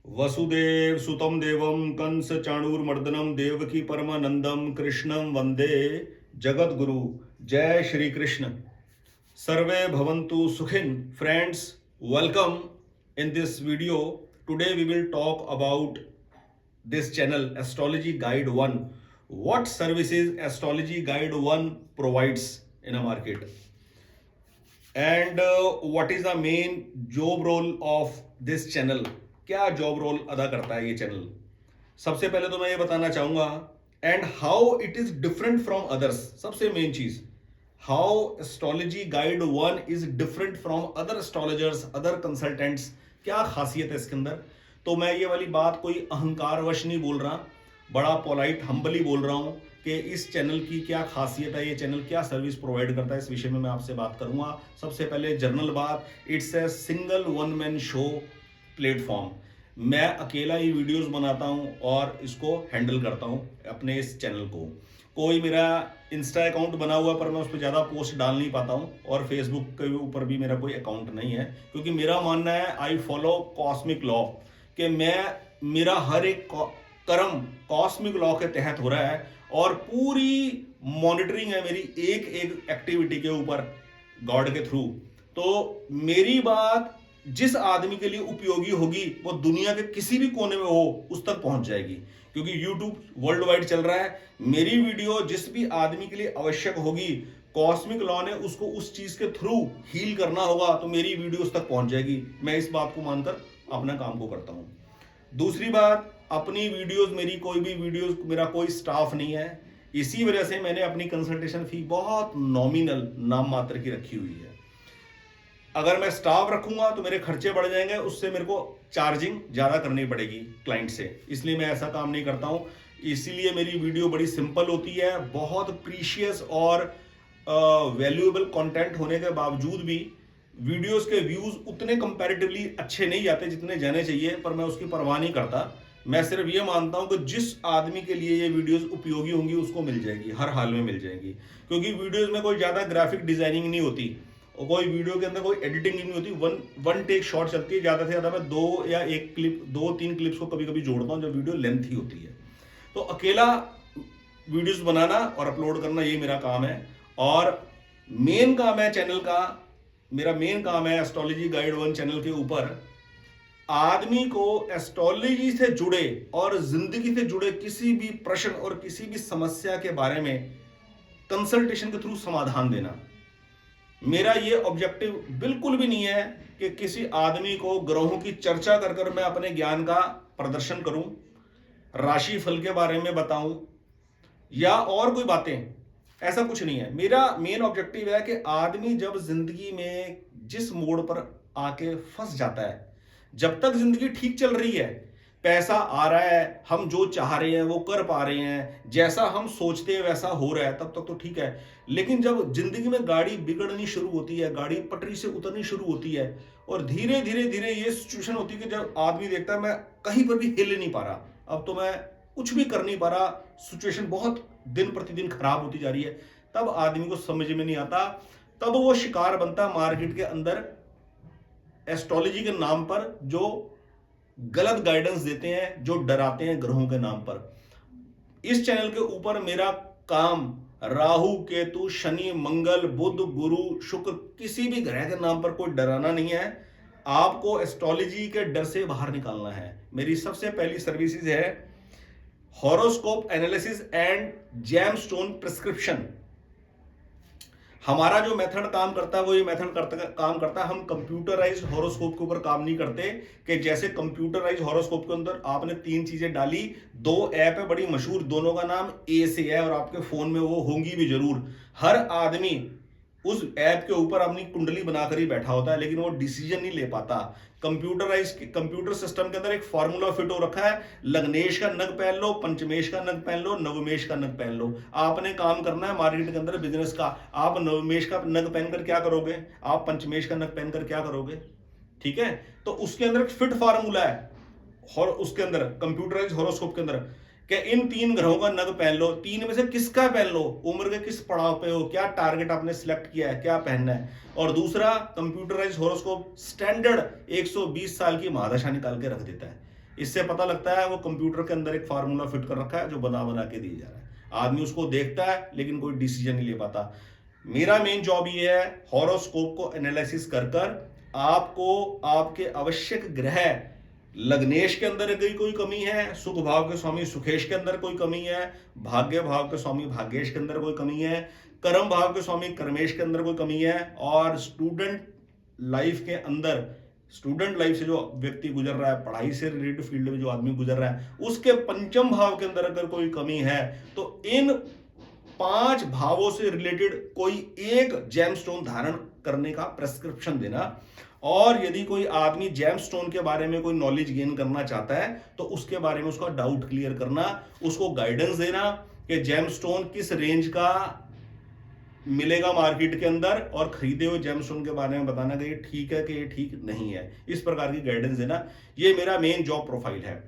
वसुदेव सुतम देवम कंस चाणूरमर्दनम देवकी परमानंदम कृष्णम वंदे जगत गुरु। जय श्री कृष्ण। सर्वे भवन्तु सुखिन। Friends, welcome in this video. Today we will talk about this channel Astrology Guide 1. What services Astrology Guide 1 provides in a market, and what is the main job role of this channel? क्या job role अदा करता है ये channel? सबसे पहले तो मैं ये बताना चाहूंगा and how it is different from others. सबसे मेन चीज, how astrology guide 1 is different from other astrologers, other consultants. क्या खासियत है इसके अंदर? तो मैं ये वाली बात कोई अहंकारवश नहीं बोल रहा, बड़ा पोलाइट हम्बली बोल रहा हूं कि इस चैनल की क्या खासियत है, ये चैनल क्या सर्विस प्रोवाइड करता है, इस विषय में मैं आपसे बात करूंगा। सबसे पहले जनरल बात, it's a single one man show platform. मैं अकेला ही वीडियोस बनाता हूं और इसको हैंडल करता हूं अपने इस चैनल को। कोई मेरा इंस्टा अकाउंट बना हुआ पर मैं उस पर ज़्यादा पोस्ट डाल नहीं पाता हूं, और फेसबुक के ऊपर भी मेरा कोई अकाउंट नहीं है, क्योंकि मेरा मानना है आई फॉलो कॉस्मिक लॉ कि मेरा हर एक कर्म कॉस्मिक लॉ के तहत हो रहा है, और पूरी मॉनिटरिंग है मेरी एक एक एक्टिविटी के ऊपर गॉड के थ्रू। तो मेरी बात जिस आदमी के लिए उपयोगी होगी वो दुनिया के किसी भी कोने में हो उस तक पहुंच जाएगी, क्योंकि YouTube वर्ल्ड वाइड चल रहा है। मेरी वीडियो जिस भी आदमी के लिए आवश्यक होगी, कॉस्मिक लॉ ने उसको उस चीज के थ्रू हील करना होगा, तो मेरी वीडियो उस तक पहुंच जाएगी। मैं इस बात को मानकर अपना काम को करता हूं। दूसरी बात, अपनी वीडियोस, मेरी कोई भी वीडियोस, मेरा कोई स्टाफ नहीं है, इसी वजह से मैंने अपनी कंसल्टेशन फी बहुत नॉमिनल, नाम मात्र की रखी हुई है। अगर मैं स्टाफ रखूंगा तो मेरे खर्चे बढ़ जाएंगे, उससे मेरे को चार्जिंग ज्यादा करनी पड़ेगी क्लाइंट से, इसलिए मैं ऐसा काम नहीं करता हूं। इसीलिए मेरी वीडियो बड़ी सिंपल होती है। बहुत प्रीशियस और वैल्यूएबल कंटेंट होने के बावजूद भी वीडियोस के व्यूज उतने कंपैरेटिवली अच्छे नहीं जाते जितने जाने चाहिए, पर मैं उसकी परवाह नहीं करता। मैं सिर्फ ये मानता हूं कि जिस आदमी के लिए ये वीडियोस उपयोगी होंगी उसको मिल जाएगी, हर हाल में मिल जाएगी, क्योंकि वीडियोस में कोई ज्यादा ग्राफिक डिजाइनिंग नहीं होती, और कोई वीडियो के अंदर कोई एडिटिंग नहीं होती। वन टेक शॉट चलती है, ज्यादा से ज्यादा मैं दो तीन क्लिप्स को कभी कभी जोड़ता हूं जब वीडियो लेंथ ही होती है। तो अकेला वीडियोस बनाना और अपलोड करना ये मेरा काम है, और मेन काम है चैनल का, मेरा मेन काम है एस्ट्रोलॉजी गाइड 1 चैनल के ऊपर आदमी को एस्ट्रोलॉजी से जुड़े और जिंदगी से जुड़े किसी भी प्रश्न और किसी भी समस्या के बारे में कंसल्टेशन के थ्रू समाधान देना। मेरा ये ऑब्जेक्टिव बिल्कुल भी नहीं है कि किसी आदमी को ग्रहों की चर्चा कर कर मैं अपने ज्ञान का प्रदर्शन करूं, राशि फल के बारे में बताऊं, या और कोई बातें। ऐसा कुछ नहीं है। मेरा मेन ऑब्जेक्टिव है कि आदमी जब जिंदगी में जिस मोड़ पर आके फंस जाता है, जब तक जिंदगी ठीक चल रही है, पैसा आ रहा है, हम जो चाह रहे हैं वो कर पा रहे हैं, जैसा हम सोचते हैं वैसा हो रहा है, तब तक तो ठीक है। लेकिन जब जिंदगी में गाड़ी बिगड़नी शुरू होती है, गाड़ी पटरी से उतरनी शुरू होती है, और धीरे धीरे धीरे ये सिचुएशन होती है कि जब आदमी देखता है मैं कहीं पर भी हिल नहीं पा रहा, अब तो मैं कुछ भी कर नहीं पा रहा, सिचुएशन बहुत दिन प्रतिदिन खराब होती जा रही है, तब आदमी को समझ में नहीं आता, तब वो शिकार बनता है मार्केट के अंदर एस्ट्रोलॉजी के नाम पर, जो गलत गाइडेंस देते हैं, जो डराते हैं ग्रहों के नाम पर। इस चैनल के ऊपर मेरा काम राहु केतु शनि मंगल बुध गुरु शुक्र, किसी भी ग्रह के नाम पर कोई डराना नहीं है, आपको एस्ट्रोलॉजी के डर से बाहर निकालना है। मेरी सबसे पहली सर्विसेज है horoscope analysis and gemstone prescription. हमारा जो मेथड काम करता है वो ये मेथड काम करता है। हम कंप्यूटराइज्ड हॉरोस्कोप के ऊपर काम नहीं करते कि जैसे कंप्यूटराइज्ड हॉरोस्कोप के अंदर आपने 3 चीजें डाली, 2 ऐप है बड़ी मशहूर, दोनों का नाम ए से है और आपके फोन में वो होंगी भी जरूर। हर आदमी उस ऐप के ऊपर अपनी कुंडली बनाकर ही बैठा होता है, लेकिन वो डिसीजन नहीं ले पाता। कंप्यूटर सिस्टम के अंदर एक फॉर्मूला फिट हो रखा है, लग्नेश का नग पहन लो, पंचमेश का नग पहन लो, नवमेश का नग पहन लो। आपने काम करना है मार्केट के अंदर बिजनेस का, आप नवमेश का नग पहनकर क्या करोगे, आप पंचमेश का नग पहनकर क्या करोगे, ठीक है? तो उसके अंदर एक फिट फार्मूला है, और उसके अंदर कंप्यूटराइज हॉरोस्कोप के अंदर कि इन 3 ग्रहों का नग पहन लो, 3 में से किसका पहन लो, उम्र के किस पड़ाव पे हो, क्या टारगेट आपने सिलेक्ट किया है, क्या पहनना है। और दूसरा कंप्यूटराइज हॉरोस्कोप स्टैंडर्ड 120 साल की महादशा निकाल के रख देता है। इससे पता लगता है वो कंप्यूटर के अंदर एक फार्मूला फिट कर रखा है जो बना बना के दिया जा रहा है। आदमी उसको देखता है लेकिन कोई डिसीजन नहीं ले पाता। मेरा मेन जॉब ये है हॉरोस्कोप को एनालिसिस कर कर आपको आपके आवश्यक ग्रह, लग्नेश के अंदर कोई कमी है, सुख भाव के स्वामी सुखेश के अंदर कोई कमी है, भाग्य भाव के स्वामी भाग्येश के अंदर कोई कमी है, कर्म भाव के स्वामी कर्मेश के अंदर कोई कमी है, और स्टूडेंट लाइफ के अंदर, स्टूडेंट लाइफ से जो व्यक्ति गुजर रहा है, पढ़ाई से रिलेटेड फील्ड में जो आदमी गुजर रहा है, उसके पंचम भाव के अंदर अगर कोई कमी है तो इन 5 भावों से रिलेटेड कोई एक जेमस्टोन धारण करने का प्रेस्क्रिप्शन देना। और यदि कोई आदमी जेमस्टोन के बारे में कोई नॉलेज गेन करना चाहता है तो उसके बारे में उसका डाउट क्लियर करना, उसको गाइडेंस देना कि जेमस्टोन किस रेंज का मिलेगा मार्केट के अंदर, और खरीदे हुए जेमस्टोन के बारे में बताना कि ये ठीक है कि ये ठीक नहीं है, इस प्रकार की गाइडेंस देना। ये मेरा मेन जॉब प्रोफाइल है।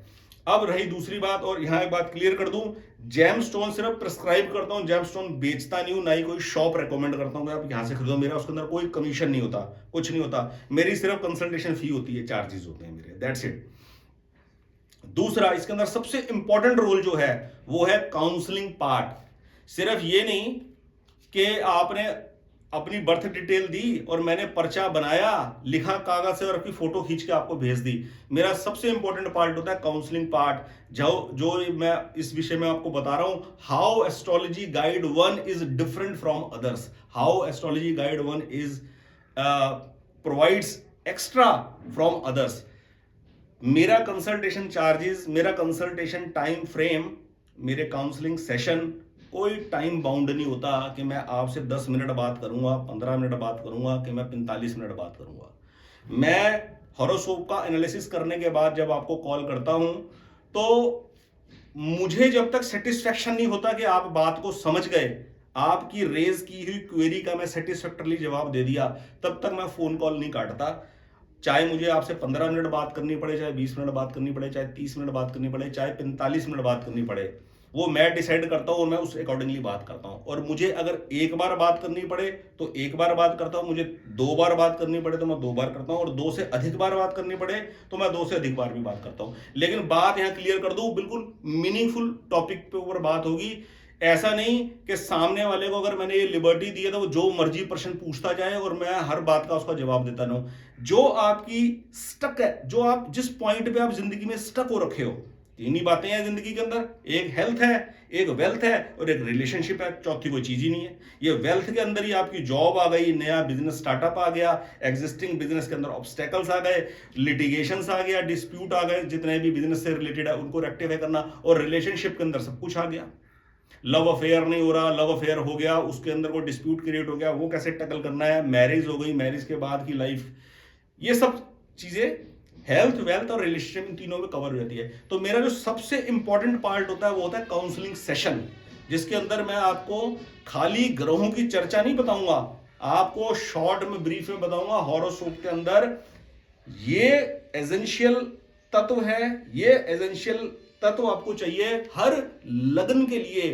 अब रही दूसरी बात, और यहां एक बात क्लियर कर दूं, जेमस्टोन सिर्फ प्रिस्क्राइब करता हूं, जेमस्टोन बेचता नहीं हूं, ना ही कोई शॉप रेकमेंड करता हूं कि आप यहां से खरीदो। मेरा उसके अंदर कोई कमीशन नहीं होता, कुछ नहीं होता, मेरी सिर्फ कंसल्टेशन फी होती है, चार्जेस होते हैं मेरे, दैट्स इट। दूसरा, इसके अंदर सबसे इंपॉर्टेंट रोल जो है वो है काउंसलिंग पार्ट। सिर्फ ये नहीं कि आपने अपनी बर्थ डिटेल दी और मैंने पर्चा बनाया, लिखा कागज से और अपनी फोटो खींच के आपको भेज दी। मेरा सबसे इंपॉर्टेंट पार्ट होता है काउंसलिंग पार्ट, जो मैं इस विषय में आपको बता रहा हूं, how astrology guide 1 is different from others, how astrology guide 1 is provides extra from others. मेरा कंसल्टेशन चार्जेस, मेरा कंसल्टेशन टाइम फ्रेम, मेरे काउंसलिंग सेशन कोई टाइम बाउंड नहीं होता कि मैं आपसे 10 मिनट बात करूंगा, 15 मिनट बात करूंगा, कि मैं 45 मिनट बात करूंगा। मैं हॉरोस्कोप का एनालिसिस करने के बाद जब आपको कॉल करता हूं तो मुझे जब तक सेटिस्फेक्शन नहीं होता कि आप बात को समझ गए, आपकी रेज की हुई क्वेरी का मैं सेटिस्फैक्टरली जवाब दे दिया, तब तक मैं फोन कॉल नहीं काटता। चाहे मुझे आपसे 15 मिनट बात करनी पड़े, चाहे 20 मिनट बात करनी पड़े, चाहे 30 मिनट बात करनी पड़े, चाहे 45 मिनट बात करनी पड़े, वो मैं डिसाइड करता हूं और मैं उस अकॉर्डिंगली बात करता हूं। और मुझे अगर एक बार बात करनी पड़े तो एक बार बात करता हूं, मुझे 2 बार बात करनी पड़े तो मैं 2 बार करता हूं, और 2 से अधिक बार बात करनी पड़े तो मैं 2 से अधिक बार भी बात करता हूं। लेकिन बात यहां क्लियर कर दूं, बिल्कुल मीनिंगफुल टॉपिक पे ऊपर बात होगी। ऐसा नहीं कि सामने वाले को अगर मैंने ये लिबर्टी दी है तो वो जो मर्जी प्रश्न पूछता जाए और मैं हर बात का उसका जवाब देता रहूं। जो आपकी स्टक है, जो आप जिस पॉइंट पे आप जिंदगी में स्टक हो रखे हो, 3 ही बातें हैं जिंदगी के अंदर, एक हेल्थ है, एक वेल्थ है और एक रिलेशनशिप है, चौथी कोई चीज ही नहीं है। ये वेल्थ के अंदर ही आपकी जॉब आ गई, नया बिजनेस स्टार्टअप आ गया, एग्जिस्टिंग बिजनेस के अंदर ऑब्स्टेकल्स आ गए, लिटिगेशंस आ गया, डिस्प्यूट आ गए, जितने भी बिजनेस से रिलेटेड है उनको रेक्टिफाई करना, और रिलेशनशिप के अंदर सब कुछ आ गया। लव अफेयर नहीं हो रहा, लव अफेयर हो गया, उसके अंदर कोई डिस्प्यूट क्रिएट हो गया, वो कैसे टैकल करना है, मैरिज हो गई, मैरिज के बाद की लाइफ, ये सब चीजें हेल्थ, वेल्थ और रिलेशनशिप, इन तीनों में कवर हो जाती है। तो मेरा जो सबसे इंपॉर्टेंट पार्ट होता है वो होता है काउंसलिंग सेशन, जिसके अंदर मैं आपको खाली ग्रहों की चर्चा नहीं बताऊंगा, आपको शॉर्ट में, ब्रीफ में बताऊंगा हॉरोस्कोप के अंदर ये एसेंशियल तत्व है, ये एसेंशियल तत्व आपको चाहिए। हर लग्न के लिए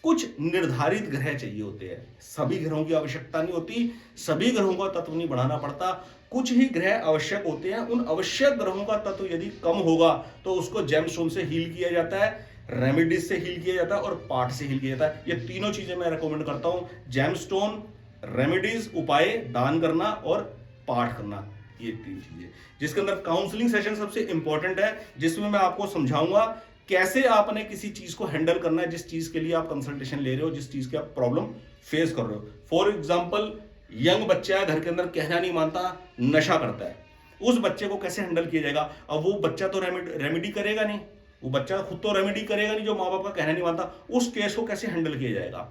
कुछ निर्धारित ग्रह चाहिए होते हैं, सभी ग्रहों की आवश्यकता नहीं होती, सभी ग्रहों का तत्व नहीं बढ़ाना पड़ता, कुछ ही ग्रह आवश्यक होते हैं। उन आवश्यक ग्रहों का तत्व यदि कम होगा तो उसको जेमस्टोन से हील किया जाता है, रेमेडीज से हील किया जाता है और पाठ से हील किया जाता है। ये तीनों चीजें मैं रेकमेंड करता हूं, जेमस्टोन, रेमेडीज, उपाय, दान करना और पाठ करना, ये 3 चीजें, जिसके अंदर काउंसलिंग सेशन सबसे इंपॉर्टेंट है, जिसमें मैं आपको समझाऊंगा कैसे आपने किसी चीज को हैंडल करना है, जिस चीज के लिए आप कंसल्टेशन ले रहे हो, जिस चीज के आप प्रॉब्लम फेस कर रहे हो। फॉर एग्जाम्पल, यंग बच्चा है, घर के अंदर कहना नहीं मानता, नशा करता है, उस बच्चे को कैसे हैंडल किया जाएगा? अब वो बच्चा तो रेमेडी करेगा नहीं, वो बच्चा खुद तो रेमेडी करेगा नहीं, जो माँ बाप का कहना नहीं मानता, उस केस को कैसे हैंडल किया जाएगा?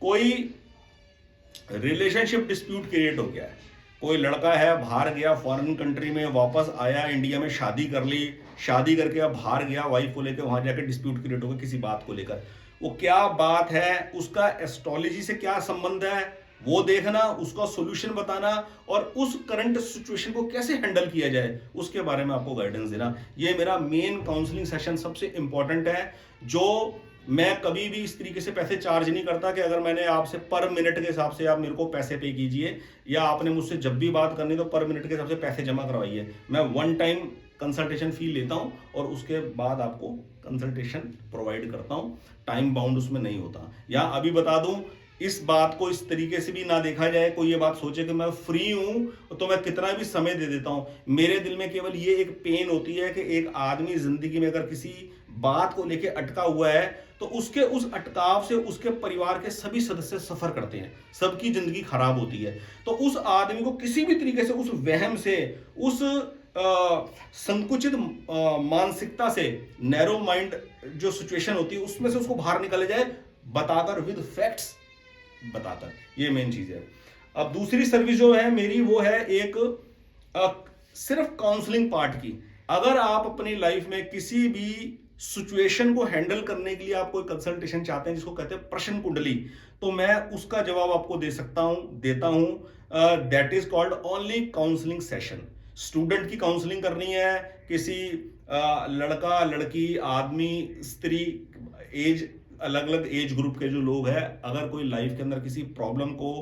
कोई रिलेशनशिप डिस्प्यूट क्रिएट हो गया है, कोई लड़का है, बाहर गया, फॉरेन कंट्री में, वापस आया, इंडिया में शादी कर ली, शादी करके अब बाहर गया वाइफ को लेकर, वहां जाकर डिस्प्यूट क्रिएट हो गया किसी बात को लेकर, वो क्या बात है, उसका एस्ट्रोलॉजी से क्या संबंध है, वो देखना, उसका सॉल्यूशन बताना और उस करंट सिचुएशन को कैसे हैंडल किया जाए, उसके बारे में आपको गाइडेंस देना। ये मेरा मेन काउंसलिंग सेशन सबसे इंपॉर्टेंट है, जो मैं कभी भी इस तरीके से पैसे चार्ज नहीं करता कि अगर मैंने आपसे पर मिनट के हिसाब से आप मेरे को पैसे पे कीजिए, या आपने मुझसे जब भी बात करनी तो पर मिनट के हिसाब से पैसे जमा करवाइए। मैं वन टाइम कंसल्टेशन फी लेता हूं और उसके बाद आपको कंसल्टेशन प्रोवाइड करता हूं। टाइम बाउंड उसमें नहीं होता। या अभी बता दूं, इस बात को इस तरीके से भी ना देखा जाए, कोई ये बात सोचे कि मैं फ्री हूं तो मैं कितना भी समय दे देता हूं। मेरे दिल में केवल ये एक पेन होती है कि एक आदमी जिंदगी में अगर किसी बात को लेके अटका हुआ है तो उसके उस अटकाव से उसके परिवार के सभी सदस्य सफर करते हैं, सबकी जिंदगी खराब होती है। तो उस आदमी को किसी भी तरीके से उस वहम से, उस संकुचित मानसिकता से, नैरो माइंड जो सिचुएशन होती है उसमें से उसको बाहर निकाले जाए, बताकर, विद फैक्ट्स बताकर। ये मेन चीज है। अब दूसरी सर्विस जो है मेरी, वो है एक सिर्फ काउंसलिंग पार्ट की। अगर आप अपनी लाइफ में किसी भी सिचुएशन को हैंडल करने के लिए आप कोई कंसल्टेशन चाहते हैं, जिसको कहते हैं प्रश्न कुंडली, तो मैं उसका जवाब आपको दे सकता हूं, देता हूं। That is called only counselling session. Student की काउंसलिंग करनी है, किसी लड़का, लड़की, आदमी, स्त्री, एज, अलग अलग एज ग्रुप के जो लोग हैं, अगर कोई लाइफ के अंदर किसी प्रॉब्लम को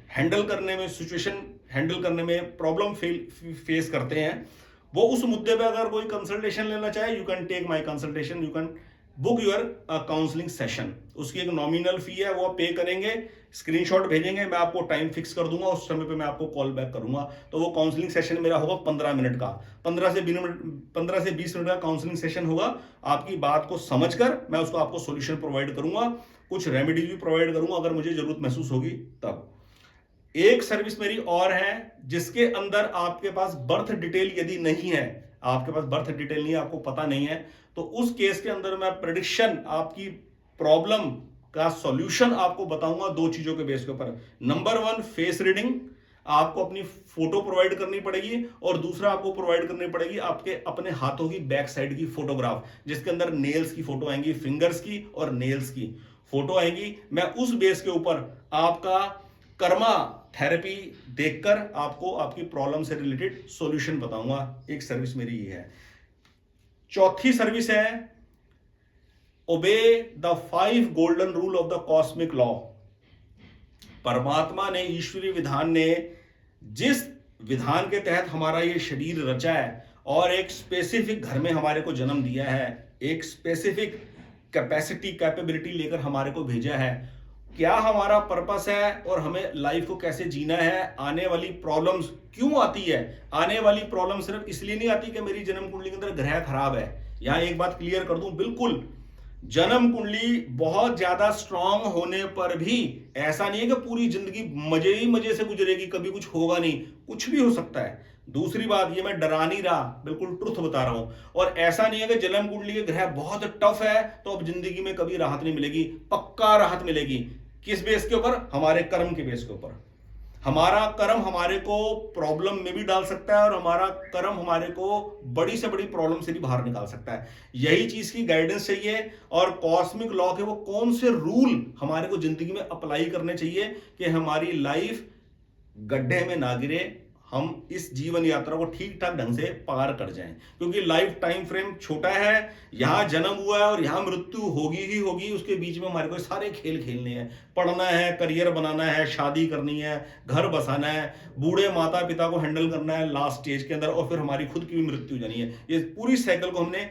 हैंडल करने में, सिचुएशन हैंडल करने में प्रॉब्लम फेस करते हैं, वो उस मुद्दे पे अगर कोई कंसल्टेशन लेना चाहे, you can take my consultation, you can book your counselling session. उसकी एक नॉमिनल फी है, वो आप पे करेंगे, स्क्रीनशॉट भेजेंगे, मैं आपको टाइम फिक्स कर दूंगा, उस समय पे मैं आपको कॉल बैक करूंगा। तो वो काउंसलिंग सेशन मेरा होगा 15 मिनट का, 15 से 20 मिनट का काउंसलिंग सेशन होगा। आपकी बात को समझकर मैं उसको आपको सोल्यूशन प्रोवाइड करूंगा, कुछ रेमेडीज भी प्रोवाइड करूंगा अगर मुझे जरूरत महसूस होगी तब। एक सर्विस मेरी और है जिसके अंदर आपके पास बर्थ डिटेल यदि नहीं है, आपके पास बर्थ डिटेल नहीं है, आपको पता नहीं है, तो उस केस के अंदर मैं प्रेडिक्शन, आपकी प्रॉब्लम का सॉल्यूशन आपको बताऊंगा दो चीजों के बेस के ऊपर। नंबर 1, फेस रीडिंग, आपको अपनी फोटो प्रोवाइड करनी पड़ेगी, और दूसरा आपको प्रोवाइड करनी पड़ेगी आपके अपने हाथों की बैक साइड की फोटोग्राफ, जिसके अंदर नेल्स की फोटो आएंगी, फिंगर्स की और नेल्स की फोटो आएंगी। मैं उस बेस के ऊपर आपका कर्मा थेरेपी देखकर आपको आपकी प्रॉब्लम से रिलेटेड सॉल्यूशन बताऊंगा। एक सर्विस मेरी ये है। चौथी सर्विस है obey the 5 golden rule of the cosmic law. परमात्मा ने, ईश्वरीय विधान ने जिस विधान के तहत हमारा ये शरीर रचा है और एक स्पेसिफिक घर में हमारे को जन्म दिया है, एक स्पेसिफिक कैपेसिटी, कैपेबिलिटी लेकर हमारे को भेजा है, क्या हमारा पर्पस है और हमें लाइफ को कैसे जीना है, आने वाली प्रॉब्लम्स क्यों आती है। आने वाली प्रॉब्लम सिर्फ इसलिए नहीं आती कि मेरी जन्म कुंडली के अंदर ग्रह खराब है। यहां एक बात क्लियर कर दूं, बिल्कुल जन्म कुंडली बहुत ज्यादा स्ट्रांग होने पर भी ऐसा नहीं है कि पूरी जिंदगी मजे ही मजे से गुजरेगी, कभी कुछ होगा नहीं, कुछ भी हो सकता है। दूसरी बात, ये मैं डरा नहीं रहा, बिल्कुल ट्रुथ बता रहा हूं। और ऐसा नहीं है कि जन्म कुंडली के ग्रह बहुत टफ है तो अब जिंदगी में कभी राहत नहीं मिलेगी, पक्का राहत मिलेगी। किस बेस के ऊपर? हमारे कर्म के बेस के ऊपर। हमारा कर्म हमारे को प्रॉब्लम में भी डाल सकता है और हमारा कर्म हमारे को बड़ी से बड़ी प्रॉब्लम से भी बाहर निकाल सकता है। यही चीज की गाइडेंस चाहिए। और कॉस्मिक लॉ के वो कौन से रूल हमारे को जिंदगी में अप्लाई करने चाहिए कि हमारी लाइफ गड्ढे में ना गिरे, हम इस जीवन यात्रा को ठीक ठाक ढंग से पार कर जाएं। क्योंकि लाइफ टाइम फ्रेम छोटा है, यहां जन्म हुआ है और यहां मृत्यु होगी ही होगी। उसके बीच में हमारे को सारे खेल खेलने हैं, पढ़ना है, करियर बनाना है, शादी करनी है, घर बसाना है, बूढ़े माता पिता को हैंडल करना है लास्ट स्टेज के अंदर, और फिर हमारी खुद की भी मृत्यु जानी है। ये पूरी साइकिल को हमने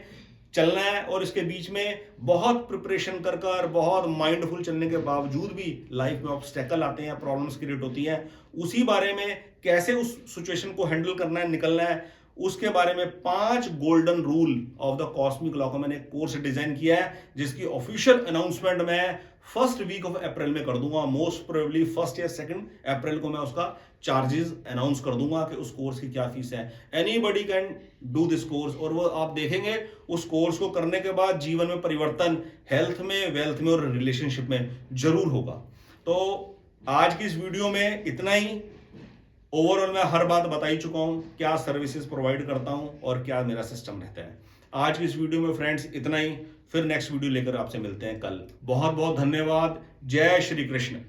चलना है। और इसके बीच में बहुत प्रिपरेशन कर कर, बहुत माइंडफुल चलने के बावजूद भी लाइफ में ऑब्स्टेकल आते हैं, प्रॉब्लम्स क्रिएट होती हैं। उसी बारे में कैसे उस सिचुएशन को हैंडल करना है, निकलना है, उसके बारे में 5 golden rule of the cosmic law का मैंने कोर्स डिजाइन किया है, जिसकी ऑफिशियल अनाउंसमेंट मैं फर्स्ट वीक ऑफ अप्रैल में कर दूंगा। मोस्ट प्रोबेबली 1 या 2 अप्रैल को मैं उसका चार्जेस अनाउंस कर दूंगा कि उस कोर्स की क्या फीस है। Anybody can do this course. और वो आप देखेंगे उस कोर्स को करने के बाद जीवन में परिवर्तन, हेल्थ में, वेल्थ में और रिलेशनशिप में जरूर होगा। तो आज की इस वीडियो में इतना ही। ओवरऑल मैं हर बात बता ही चुका हूं, क्या सर्विसेज प्रोवाइड करता हूं और क्या मेरा सिस्टम रहता है। आज की इस वीडियो में फ्रेंड्स इतना ही। फिर नेक्स्ट वीडियो लेकर आपसे मिलते हैं कल। बहुत बहुत धन्यवाद। जय श्री कृष्ण।